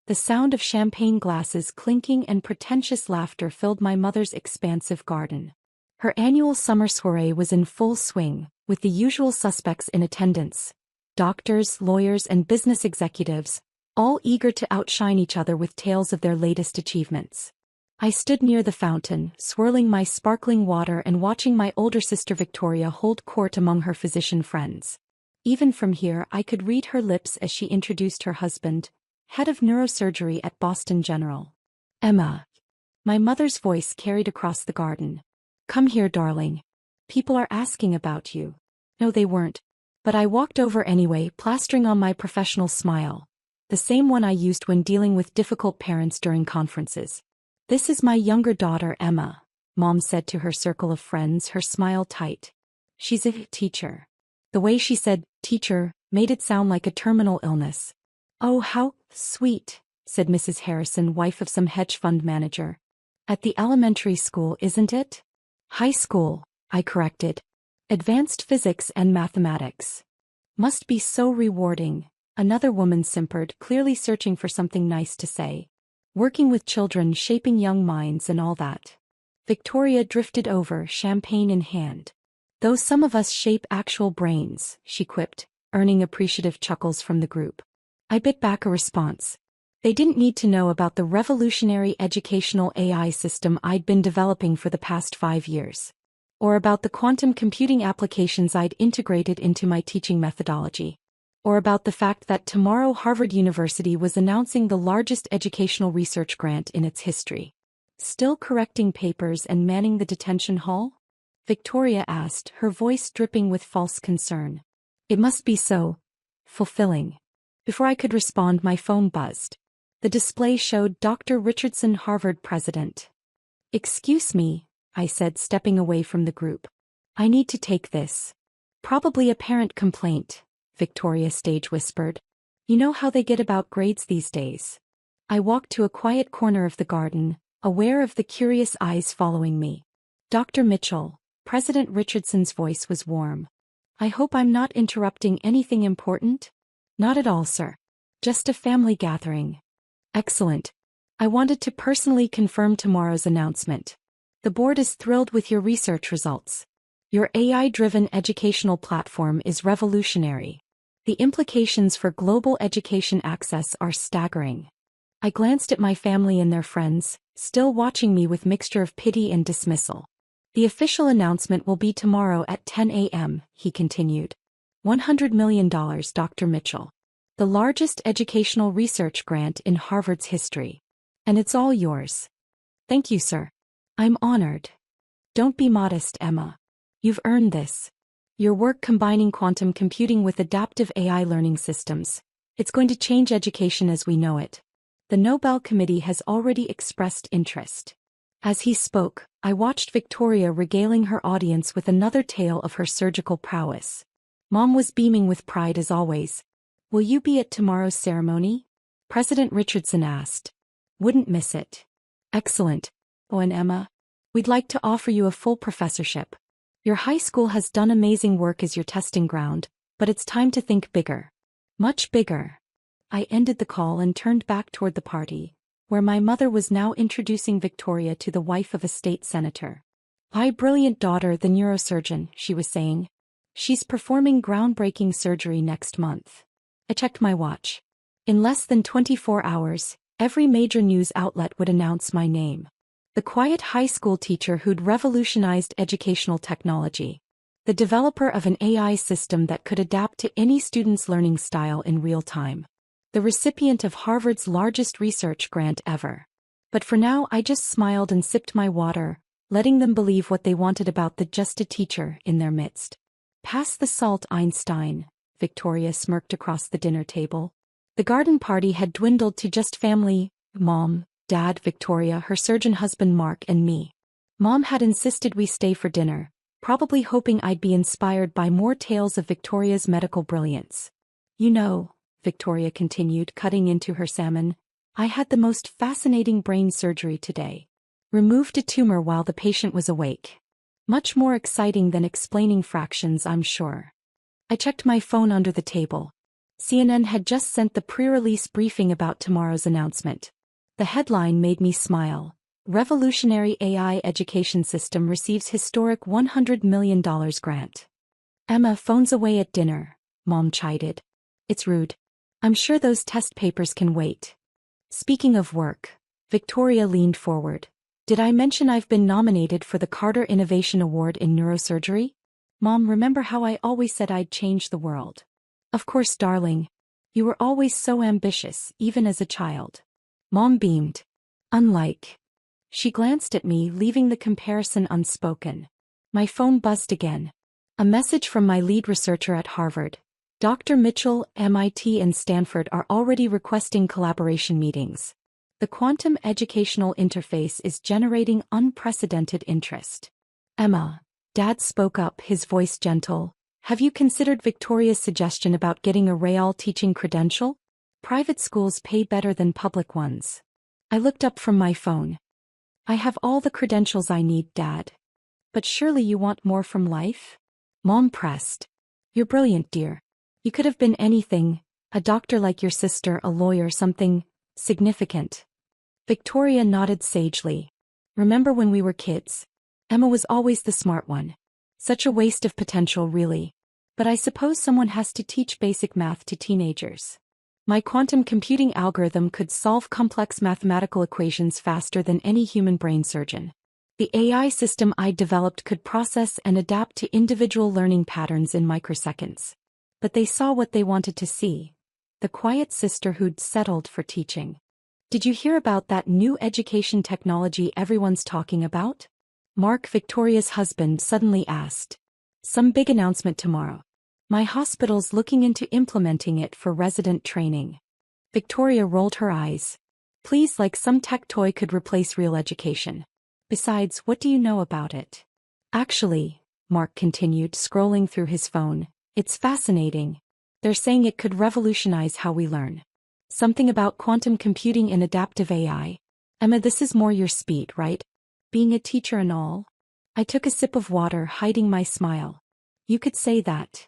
The sound of champagne glasses clinking and pretentious laughter filled my mother's expansive garden. Her annual summer soiree was in full swing, with the usual suspects in attendance: doctors, lawyers, and business executives, all eager to outshine each other with tales of their latest achievements. I stood near the fountain, swirling my sparkling water and watching my older sister Victoria hold court among her physician friends. Even from here I could read her lips as she introduced her husband, head of neurosurgery at Boston General. Emma. My mother's voice carried across the garden. Come here, darling. People are asking about you. No, they weren't. But I walked over anyway, plastering on my professional smile, the same one I used when dealing with difficult parents during conferences. This is my younger daughter, Emma, Mom said to her circle of friends, her smile tight. She's a teacher. The way she said teacher made it sound like a terminal illness. Oh, how sweet, said Mrs. Harrison, wife of some hedge fund manager. At the elementary school, isn't it? High school, I corrected. Advanced physics and mathematics. Must be so rewarding, another woman simpered, clearly searching for something nice to say. Working with children, shaping young minds and all that. Victoria drifted over, champagne in hand. Though some of us shape actual brains, she quipped, earning appreciative chuckles from the group. I bit back a response. They didn't need to know about the revolutionary educational AI system I'd been developing for the past 5 years. Or about the quantum computing applications I'd integrated into my teaching methodology. Or about the fact that tomorrow Harvard University was announcing the largest educational research grant in its history. Still correcting papers and manning the detention hall? Victoria asked, her voice dripping with false concern. It must be so fulfilling. Before I could respond, my phone buzzed. The display showed Dr. Richardson, Harvard president. Excuse me, I said, stepping away from the group. I need to take this. Probably a parent complaint, Victoria stage whispered. You know how they get about grades these days. I walked to a quiet corner of the garden, aware of the curious eyes following me. Dr. Mitchell, President Richardson's voice was warm. I hope I'm not interrupting anything important? Not at all, sir. Just a family gathering. Excellent. I wanted to personally confirm tomorrow's announcement. The board is thrilled with your research results. Your AI-driven educational platform is revolutionary. The implications for global education access are staggering. I glanced at my family and their friends, still watching me with mixture of pity and dismissal. The official announcement will be tomorrow at 10 a.m., he continued. $100 million, Dr. Mitchell. The largest educational research grant in Harvard's history. And it's all yours. Thank you, sir. I'm honored. Don't be modest, Emma. You've earned this. Your work combining quantum computing with adaptive AI learning systems. It's going to change education as we know it. The Nobel Committee has already expressed interest. As he spoke, I watched Victoria regaling her audience with another tale of her surgical prowess. Mom was beaming with pride as always. Will you be at tomorrow's ceremony? President Richardson asked. Wouldn't miss it. Excellent. Oh, and Emma, we'd like to offer you a full professorship. Your high school has done amazing work as your testing ground, but it's time to think bigger. Much bigger. I ended the call and turned back toward the party, where my mother was now introducing Victoria to the wife of a state senator. My brilliant daughter, the neurosurgeon, she was saying. She's performing groundbreaking surgery next month. I checked my watch. In less than 24 hours, every major news outlet would announce my name. The quiet high school teacher who'd revolutionized educational technology. The developer of an AI system that could adapt to any student's learning style in real time. The recipient of Harvard's largest research grant ever. But for now I just smiled and sipped my water, letting them believe what they wanted about the just a teacher in their midst. Pass the salt, Einstein, Victoria smirked across the dinner table. The garden party had dwindled to just family, Mom, Dad, Victoria, her surgeon husband Mark, and me. Mom had insisted we stay for dinner, probably hoping I'd be inspired by more tales of Victoria's medical brilliance. You know, Victoria continued, cutting into her salmon, I had the most fascinating brain surgery today. Removed a tumor while the patient was awake. Much more exciting than explaining fractions, I'm sure. I checked my phone under the table. CNN had just sent the pre-release briefing about tomorrow's announcement. The headline made me smile. Revolutionary AI education system receives historic $100 million grant. Emma phones away at dinner, Mom chided. It's rude. I'm sure those test papers can wait. Speaking of work, Victoria leaned forward. Did I mention I've been nominated for the Carter Innovation Award in neurosurgery? Mom, remember how I always said I'd change the world? Of course, darling. You were always so ambitious, even as a child. Mom beamed. Unlike. She glanced at me, leaving the comparison unspoken. My phone buzzed again. A message from my lead researcher at Harvard. Dr. Mitchell, MIT and Stanford are already requesting collaboration meetings. The quantum educational interface is generating unprecedented interest. Emma. Dad spoke up, his voice gentle. Have you considered Victoria's suggestion about getting a real teaching credential? Private schools pay better than public ones. I looked up from my phone. I have all the credentials I need, Dad. But surely you want more from life? Mom pressed. You're brilliant, dear. You could have been anything, a doctor like your sister, a lawyer, something significant. Victoria nodded sagely. Remember when we were kids? Emma was always the smart one. Such a waste of potential, really. But I suppose someone has to teach basic math to teenagers. My quantum computing algorithm could solve complex mathematical equations faster than any human brain surgeon. The AI system I developed could process and adapt to individual learning patterns in microseconds. But they saw what they wanted to see. The quiet sister who'd settled for teaching. Did you hear about that new education technology everyone's talking about? Mark, Victoria's husband, suddenly asked. Some big announcement tomorrow. My hospital's looking into implementing it for resident training. Victoria rolled her eyes. Please, like some tech toy could replace real education. Besides, what do you know about it? Actually, Mark continued, scrolling through his phone, it's fascinating. They're saying it could revolutionize how we learn. Something about quantum computing and adaptive AI. Emma, this is more your speed, right? Being a teacher and all? I took a sip of water, hiding my smile. You could say that.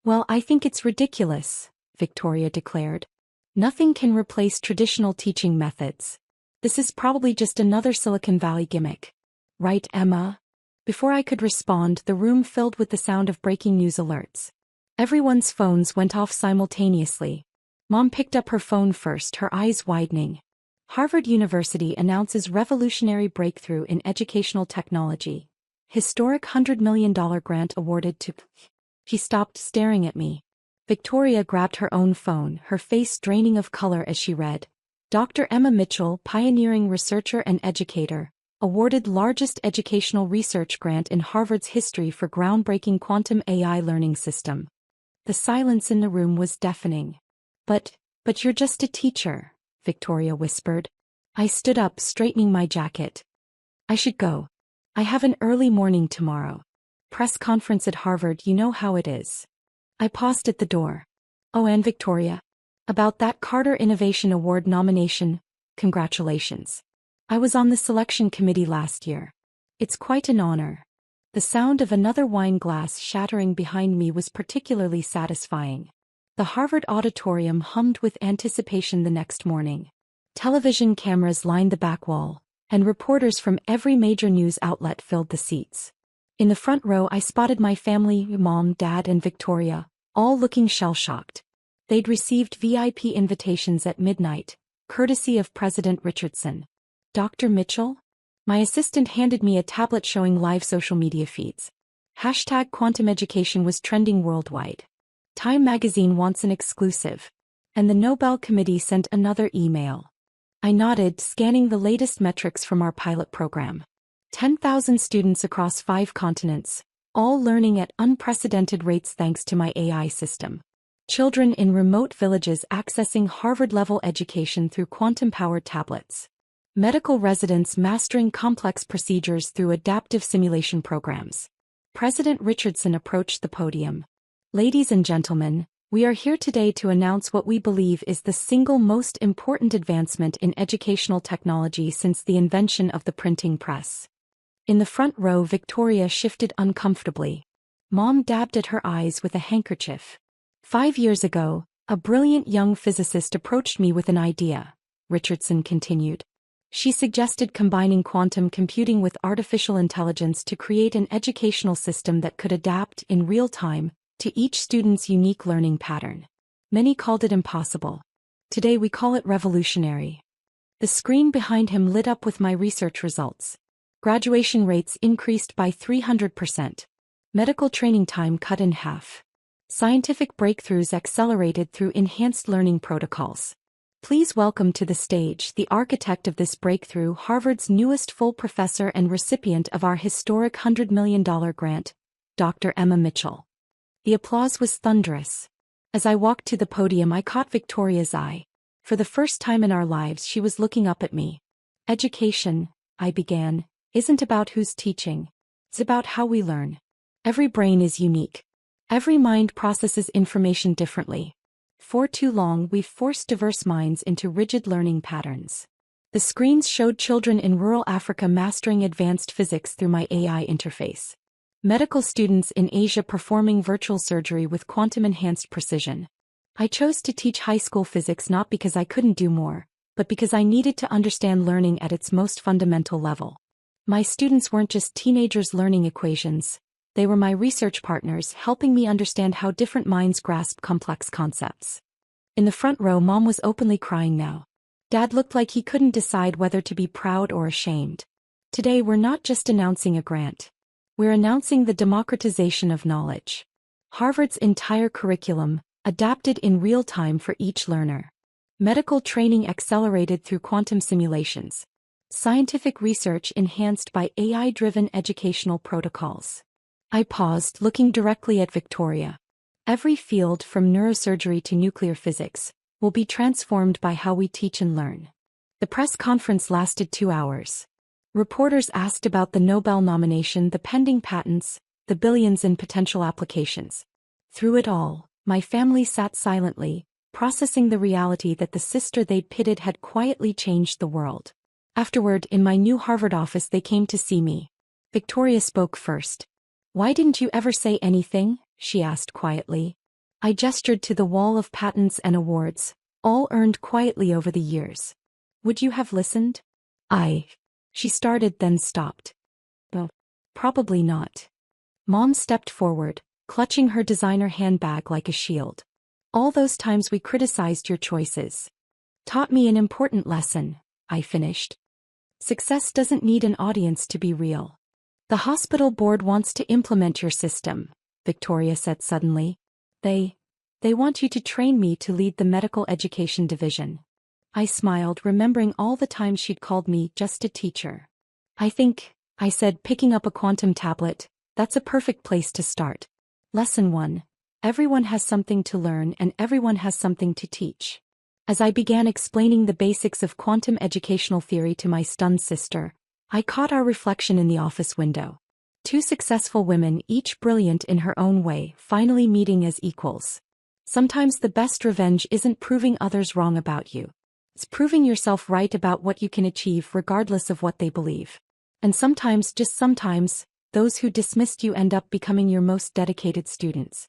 Well, I think it's ridiculous, Victoria declared. Nothing can replace traditional teaching methods. This is probably just another Silicon Valley gimmick. Right, Emma? Before I could respond, the room filled with the sound of breaking news alerts. Everyone's phones went off simultaneously. Mom picked up her phone first, her eyes widening. Harvard University announces revolutionary breakthrough in educational technology. Historic $100 million grant awarded to... She stopped, staring at me. Victoria grabbed her own phone, her face draining of color as she read. Dr. Emma Mitchell, pioneering researcher and educator, awarded largest educational research grant in Harvard's history for groundbreaking quantum AI learning system. The silence in the room was deafening. But you're just a teacher, Victoria whispered. I stood up, straightening my jacket. I should go. I have an early morning tomorrow. Press conference at Harvard, you know how it is. I paused at the door. Oh, and Victoria? About that Carter Innovation Award nomination, congratulations. I was on the selection committee last year. It's quite an honor. The sound of another wine glass shattering behind me was particularly satisfying. The Harvard auditorium hummed with anticipation the next morning. Television cameras lined the back wall, and reporters from every major news outlet filled the seats. In the front row I spotted my family, Mom, Dad and Victoria, all looking shell-shocked. They'd received VIP invitations at midnight, courtesy of President Richardson. Dr. Mitchell? My assistant handed me a tablet showing live social media feeds. #quantum education was trending worldwide. Time magazine wants an exclusive. And the Nobel Committee sent another email. I nodded, scanning the latest metrics from our pilot program. 10,000 students across 5 continents, all learning at unprecedented rates thanks to my AI system. Children in remote villages accessing Harvard-level education through quantum-powered tablets. Medical residents mastering complex procedures through adaptive simulation programs. President Richardson approached the podium. Ladies and gentlemen, we are here today to announce what we believe is the single most important advancement in educational technology since the invention of the printing press. In the front row, Victoria shifted uncomfortably. Mom dabbed at her eyes with a handkerchief. 5 years ago, A brilliant young physicist approached me with an idea, Richardson continued. She suggested combining quantum computing with artificial intelligence to create an educational system that could adapt in real time to each student's unique learning pattern. Many called it impossible. Today we call it revolutionary. The screen behind him lit up with my research results. Graduation rates increased by 300%. Medical training time cut in half. Scientific breakthroughs accelerated through enhanced learning protocols. Please welcome to the stage the architect of this breakthrough, Harvard's newest full professor and recipient of our historic $100 million grant, Dr. Emma Mitchell. The applause was thunderous. As I walked to the podium, I caught Victoria's eye. For the first time in our lives, she was looking up at me. Education, I began, isn't about who's teaching. It's about how we learn. Every brain is unique. Every mind processes information differently. For too long, we've forced diverse minds into rigid learning patterns. The screens showed children in rural Africa mastering advanced physics through my AI interface. Medical students in Asia performing virtual surgery with quantum-enhanced precision. I chose to teach high school physics not because I couldn't do more, but because I needed to understand learning at its most fundamental level. My students weren't just teenagers learning equations. They were my research partners, helping me understand how different minds grasp complex concepts. In the front row, Mom was openly crying now. Dad looked like he couldn't decide whether to be proud or ashamed. Today we're not just announcing a grant. We're announcing the democratization of knowledge. Harvard's entire curriculum, adapted in real time for each learner. Medical training accelerated through quantum simulations. Scientific research enhanced by AI-driven educational protocols. I paused, looking directly at Victoria. Every field, from neurosurgery to nuclear physics, will be transformed by how we teach and learn. The press conference lasted 2 hours. Reporters asked about the Nobel nomination, the pending patents, the billions in potential applications. Through it all, my family sat silently, processing the reality that the sister they'd pitted had quietly changed the world. Afterward, in my new Harvard office, they came to see me. Victoria spoke first. "Why didn't you ever say anything?" she asked quietly. I gestured to the wall of patents and awards, all earned quietly over the years. "Would you have listened?" She started, then stopped. "Well, probably not." Mom stepped forward, clutching her designer handbag like a shield. "All those times we criticized your choices taught me an important lesson," I finished. "Success doesn't need an audience to be real." "The hospital board wants to implement your system," Victoria said suddenly. They want you to train me to lead the medical education division." I smiled, remembering all the times she'd called me just a teacher. "I think," I said, picking up a quantum tablet, "that's a perfect place to start. Lesson 1. Everyone has something to learn and everyone has something to teach." As I began explaining the basics of quantum educational theory to my stunned sister, I caught our reflection in the office window. 2 successful women, each brilliant in her own way, finally meeting as equals. Sometimes the best revenge isn't proving others wrong about you. It's proving yourself right about what you can achieve regardless of what they believe. And sometimes, just sometimes, those who dismissed you end up becoming your most dedicated students.